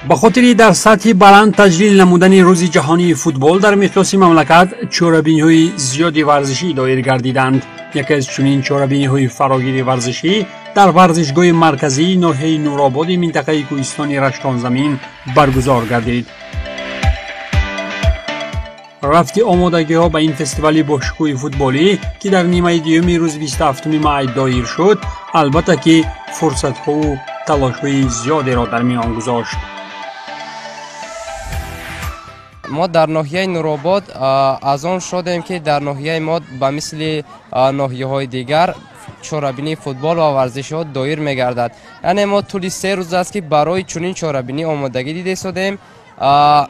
با خاطر در سطح بلند تجلیل نمودن روز جهانی فوتبال در مقیاس مملکت چهاربینی‌های زیادی ورزشی دایر گردیدند. یکی از چنین چهاربینی‌های فراگیر ورزشی در ورزشگاه مرکزی ناحیه نورآباد منطقه کوهستان رشتان زمین برگزار گردید. رفت آمادگی‌ها به این فستیوال باشکوه فوتبالی که در نیمه دیوم روز 27 می دایر شد، البته که فرصت‌ها و تلاش‌های زیادی را در میان گذاشت. ما در ناحیه نورآباد از آن شدیم که در ناحیه ما به مثل ناحیه‌های دیگر چهاربینی فوتبال و ورزش ها دایر می‌گردد. یعنی ما طول 3 روز است که برای چنین چهاربینی آمادگی دیده شدیم.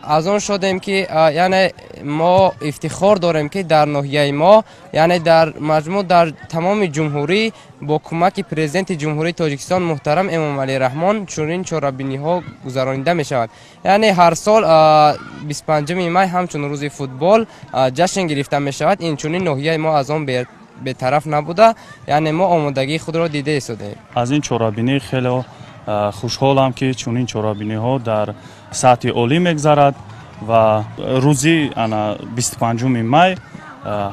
از آن شدیم که یعنی ما افتخار داریم که در ناحیه ما یعنی در مجموع در تمام جمهوری با کمک پرزیدنت جمهوری تاجیکستان محترم امام علی رحمان چنین چهاربینی ها گذرانیده می شود. یعنی هر سال 25 می همچون روز فوتبال جشن گرفته می شود. این چنین ناحیه ما از آن به طرف نبوده، یعنی ما آمادگی خود را دیده شده. از این چهاربینی خیلی خوشحالم که چنین چهاربینی ها در سطح عالی میگذرد و روزی 25 می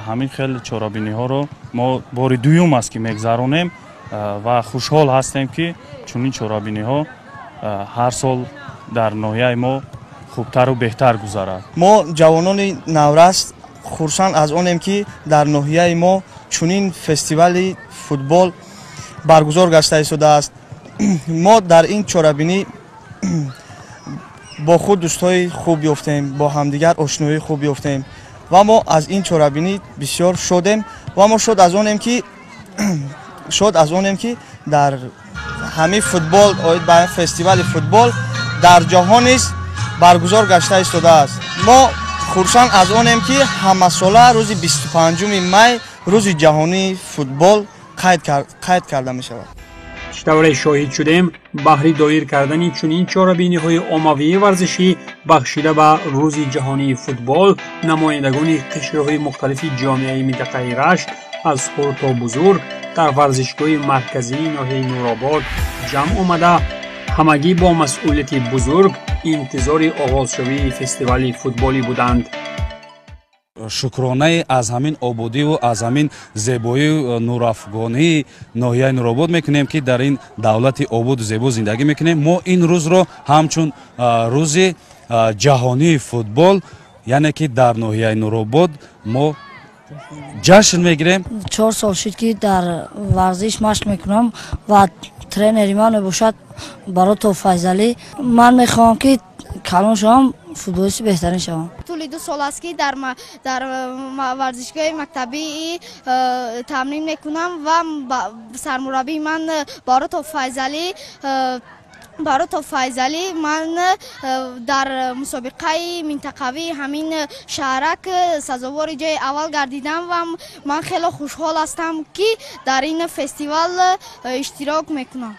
همین خیلی چهاربینی ها رو ما بار دوم است که میگذرانیم و خوشحال هستیم که چنین چهاربینی ها هر سال در ناحیه ما خوبتر و بهتر گذرد. ما جوانان نورست خرسند از آنیم که در ناحیه ما چنین فستیوال فوتبال برگزار گشته شده است. ما در این چهاربینی با خود دوستای خوب یافتیم، با همدیگر آشنایی خوب یافتیم و ما از این چهاربینی بسیار شادیم و ما شاد از آنیم که در همه فوتبال با فستیوال فوتبال در جهان است برگزار گشته شده است. ما خرسند از آنیم که همه ساله روز 25 می روز جهانی فوتبال قید کرده می شود. دوره شاهد شدیم بهر دایر کردن چنین چهاربینی‌های عمومی ورزشی بخشیده به روز جهانی فوتبال نمایندگان قشرهای مختلف جامعه منطقه رشت از خرد تا بزرگ در ورزشگاه مرکزی ناحیه نورآباد جمع آمده همگی با مسئولیت بزرگ انتظار آغاز شوی فستیوال فوتبالی بودند. شکرانه از همین آبادی و از همین زیبایی و نورافگانی ناحیه نورآباد میکنیم که در این دولت آباد و زیبا زندگی میکنیم. ما این روز رو همچون روز جهانی فوتبال یعنی که در ناحیه نورآباد ما جشن میگیریم. 4 سال شد که در ورزش مشق میکنم و ترینری من باشد برات فیضلی. من میخوام که کلان شوم فوتبالیست بهترین شوم. طول 2 سال است که در ورزشگاه مکتبی تمرین میکنم و سرمربی من بارات فیضلی من در مسابقه منطقوی همین شهرک سزاوار جای اول گردیدم و من خیلی خوشحال هستم که در این فستیوال اشتراک میکنم.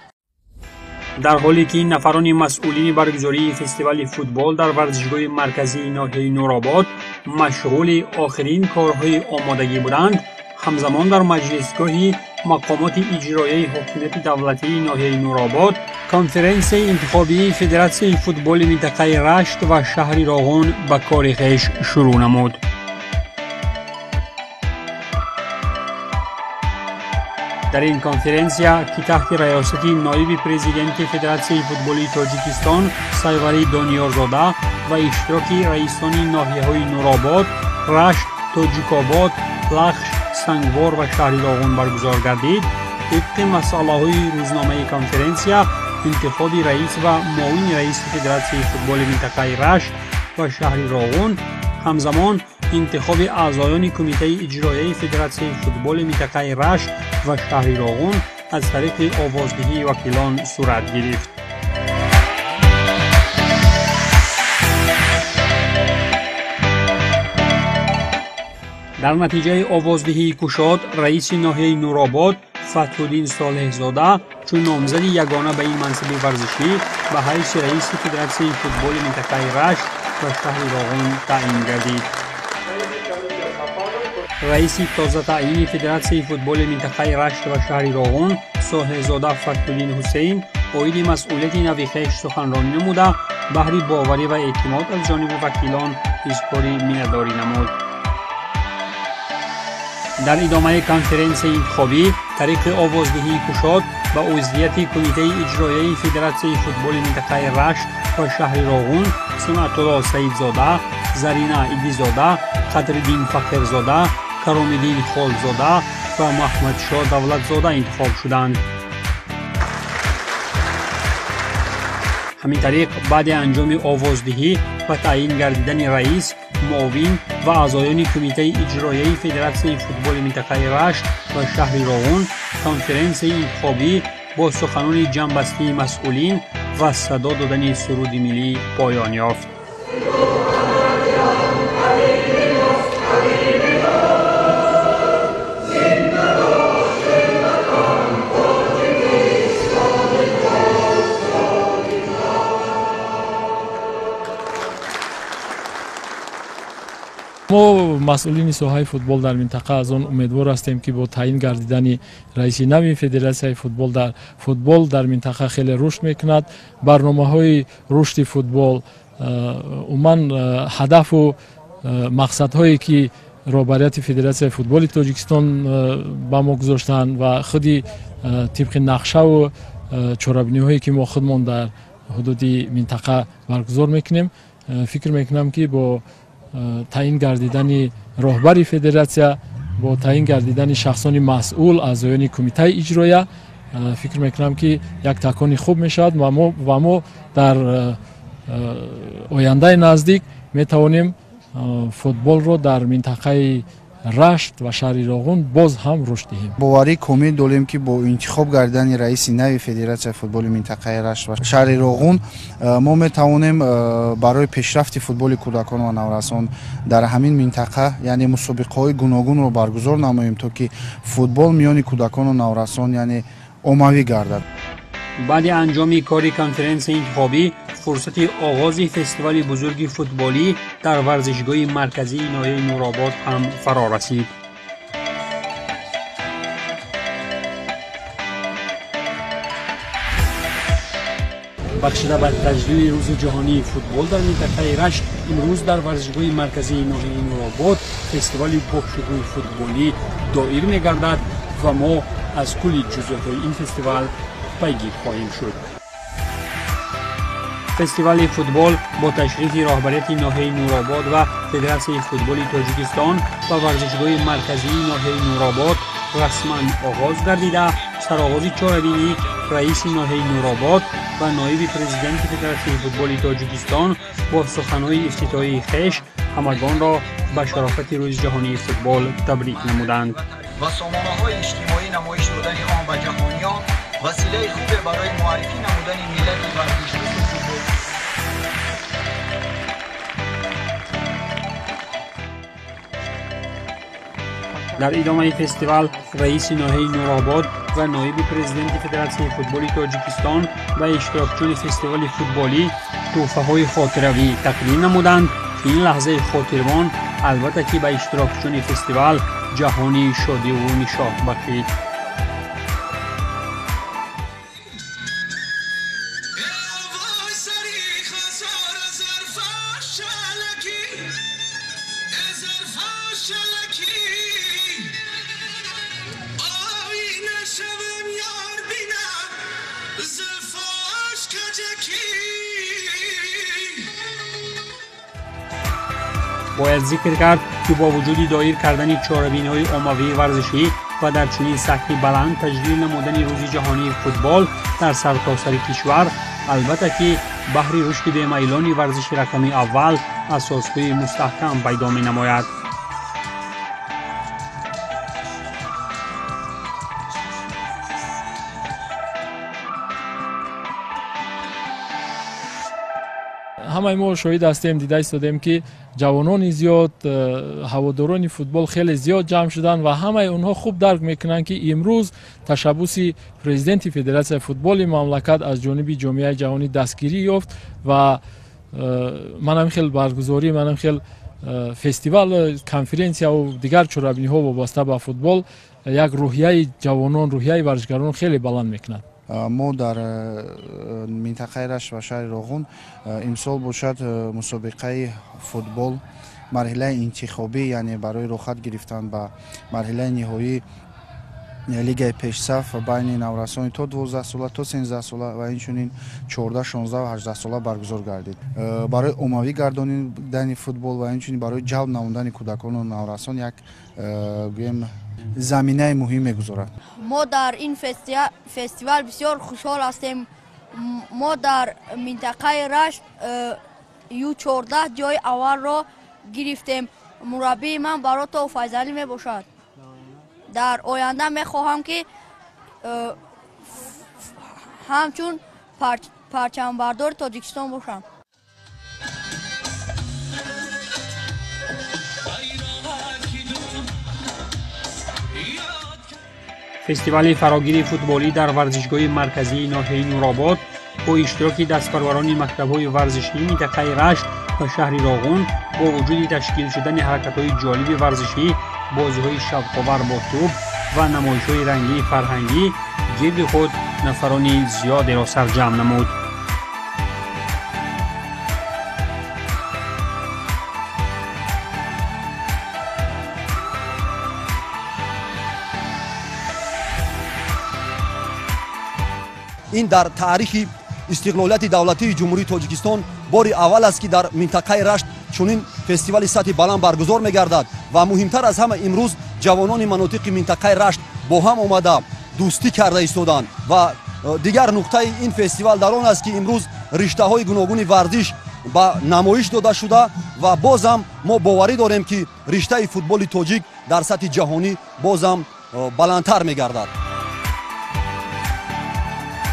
در حالی که نفران مسئولین برگزاری فستیوال فوتبال در ورزشگاه مرکزی ناحیه نورآباد مشغول آخرین کارهای آمادگی بودند، همزمان در مجلسگاه مقامات اجرایی حکومت دولتی ناحیه نورآباد کنفرانس انتخابی فدراسیون فوتبال منطقه رشت و شهر راغون به کار خویش شروع نمود. در این کنفرانسیا که تحت ریاست نایب پرزیدنت فدراسیون فوتبالی تاجیکستان سایوری دانیارزاده و اشتراک رئیسان ناحیه‌های نورآباد، رشت، تاجیک‌آباد، لخش، سنگوار و شهر راغون برگزار گردید. طبق مسائل روزنامه کنفرانسیا انتخاب رئیس و معاون رئیس فدراسیون فوتبال منطقه رشت و شهر راغون، همزمان انتخاب اعضایان کمیته اجرایی فدراسیون فوتبال منطقه رشت و شهر راغون از طریق آوازدهی وکیلان صورت گرفت. در نتیجه آوازدهی کشاد رئیس ناحیه نورآباد فتح‌الدین صالح زاده چون نامزد یگانه به این منصب ورزشی به حیث رئیس فدراسیون فوتبال منطقه رشت و شهر راغون تعیین گردید. رئیس تازه تعیین فدراسیون فوتبال منطقه رشت و شهر راغون صالح زاده فتح‌الدین حسین عاید مسئولیت نوی خویش سخنرانی نموده بهر باوری و اعتماد از جانب وکیلان اظهار مینداری نمود. در ادامه کنفرانس انتخابی طریق آوازدهی گشاد و عضویت کمیته اجرایی فدراسیون فوتبال منطقه رشت و شهر راغون سمت الله سعیدزاده، زرینه ایدیزاده، قدرالدین فخرزاده، کرامالدین خالزاده و محمد شاه دولتزاده انتخاب شدند. همین طریق بعد انجام آوازدهی و تعیین گردیدن رئیس، معاون و اعضایان کمیته اجرایی فدراسیون فوتبال منطقه رشت و شهر راغون کنفرانس انتخابی با سخنان جمع‌بسته مسئولین و صدا دادن سرود ملی پایان یافت. ما مسئولین ساحه فوتبال در منطقه از آن امیدوار هستیم که با تعیین گردیدن رئیس نو فدراسیون فوتبال در منطقه خیلی رشد میکند. برنامه‌های رشد فوتبال عموما هدف و مقصدهایی که رهبریت فدراسیون فوتبال تاجیکستان با ما گذاشتند و خودی طبق نقشه و چاره‌بینی‌هایی که ما خودمان در حدود منطقه برگزار میکنیم، فکر میکنم که با تعیین گردیدن رهبر فدراسیون، با تعیین گردیدن شخصان مسئول اعضایان کمیته اجرایی، فکر میکنم که یک تکانی خوب میشود و ما در آینده نزدیک میتوانیم فوتبال رو در منطقه رشت و شهر راغون باز هم رشد دهیم. باوری کامل داریم که با انتخاب گردیدن رئیس نو فدراسیون فوتبال منطقه رشت و شهر راغون ما میتوانیم برای پیشرفت فوتبال کودکان و نورسان در همین منطقه یعنی مسابقه‌های گوناگون رو برگزار نماییم تا که فوتبال میان کودکان و نورسان یعنی عمومی گردد. بعد انجام کار کنفرانس انتخابی فرصت آغاز فستیوال بزرگ فوتبالی در ورزشگاه مرکزی ناحیه نورآباد هم فرا رسید. بخشیده بر تجلیل روز جهانی فوتبال در منطقه رشت، امروز در ورزشگاه مرکزی ناحیه نورآباد فستیوال پخشگوی فوتبالی دایر می‌گردد و ما از کل جزئیات این فستیوال پیگیر خواهیم شد. فستیوال فوتبال با تشریف رهبریت ناحیه نورآباد و فدراسیون فوتبال تاجیکستان و ورزشگاه مرکزی ناحیه نورآباد رسما آغاز گردیده، سرآغاز چهاربینی رئیس ناحیه نورآباد و نایب پرزیدنت فدراسیون فوتبال تاجیکستان با سخن‌های افتتاحی خویش همگان را به شرافت روز جهانی فوتبال تبریک نمودند. و سامانه‌های اجتماعی نمایش دادن آن به جهانیان وسیله خوب برای معرفی نمودن ملت و پیشرفت فوتبال. در ادامه فستیوال رئیس ناحیه نورآباد و نایب پرزیدنت فدراسیون فوتبال تاجیکستان و اشتراکچیان فستیوال فوتبالی تحفه‌های خاطروی تقدیم نمودند که این لحظه خاطرمان البته که به اشتراکچیان فستیوال جهانی شادی و نشاط بخشید. باید ذکر کرد که با وجود دایر کردن چهاربینی‌های عمومی ورزشی و در چنین سطحی بلند تجلیل نمودن روز جهانی فوتبال در سرتاسر کشور، البته که بهر رشد بی‌میلان ورزش رقمی اول اساس‌های مستحکم پیدا می‌نماید. همه ما شاهد هستیم، دیده ایستادیم که جوانان زیاد، هواداران فوتبال خیلی زیاد جمع شدن و همه اونها خوب درک میکنن که امروز تشبث پرزیدنت فدراسیون فوتبال مملکت از جانب جامعه جهانی دستگیری یافت و منم خیلی برگزاری، منم خیلی فستیوال، کنفرانسیا و دیگر چهاربینی‌ها وابسته به فوتبال یک روحیه جوانان، روحیه ورزشکاران خیلی بلند میکند. ما در منطقه رشت و شهر راغون امسال باشد مسابقه فوتبال مرحله انتخابی، یعنی برای رخصت گرفتن به مرحله نهایی لیگ پیشصف بین نورسان تا 12 ساله تا 13 ساله و اینچنین 14 16 و 18 ساله برگزار گردید. برای عمومی گردانیدن فوتبال و اینچنین برای جلب نمودن کودکان و نورسان یک گیم زمینه مهم میگذارد. ما در این فستیوال بسیار خوشحال هستیم. ما در منطقه رشت U14 جای اول را گرفتیم. مربی من برات فیضلی می باشد. در آینده می خواهم که همچون پرچم بردار تاجیکستان باشم. فستیوال فراگیری فوتبالی در ورزشگاه مرکزی ناحیه نورآباد با اشتراک دستپروران مکتب‌های ورزشی منطقه رشت و شهر راغون با وجود تشکیل شدن حرکت‌های جالب ورزشی، بازی‌های شوق‌آور با توپ و نمایش‌های رنگی فرهنگی گرد خود نفرانی زیادی را سرجم نمود. این در تاریخ استقلالیت دولتی جمهوری تاجیکستان بار اول است که در منطقه رشت چنین فستیوال سطح بلند برگزار می‌گردد و مهمتر از همه امروز جوانان مناطق منطقه رشت با هم آمده دوستی کرده ایستادند و دیگر نقطه این فستیوال در آن است که امروز رشته‌های گوناگون ورزش با نمایش داده شده و بازم ما باوری داریم که رشته فوتبال تاجیک در سطح جهانی بازم بلندتر می‌گردد.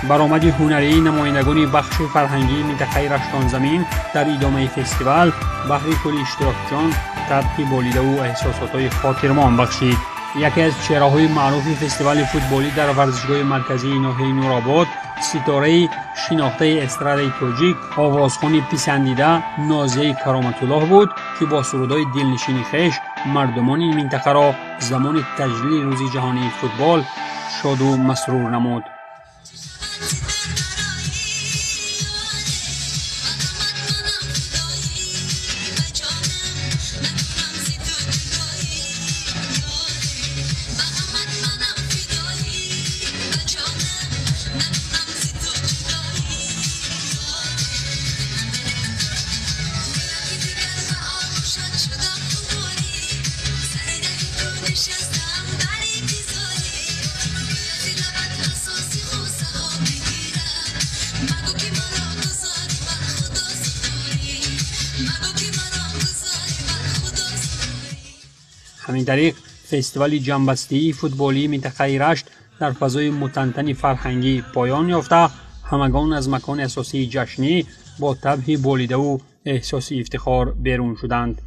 برآمد هنری نمایندگان بخش فرهنگی منطقه رشتان زمین در ادامه فستیوال بهره کل اشتراکیان طبع بالیده و احساسات‌های خاطرمان بخشید. یکی از چهره‌های معروف فستیوال فوتبالی در ورزشگاه مرکزی ناحیه نورآباد، ستاره شناخته استرادای تاجیک، آوازخوان پسندیده نازیه کرامت‌الله بود که با سرودهای دلنشین خویش مردمان این منطقه را زمان تجلیل روز جهانی فوتبال شاد و مسرور نمود. همین طریق فستیوال جنبسته فوتبالی منطقه رشت در فضای متنتن فرهنگی پایان یافته، همگان از مکان اساسی جشنی با طبع بالیده و احساس افتخار بیرون شدند.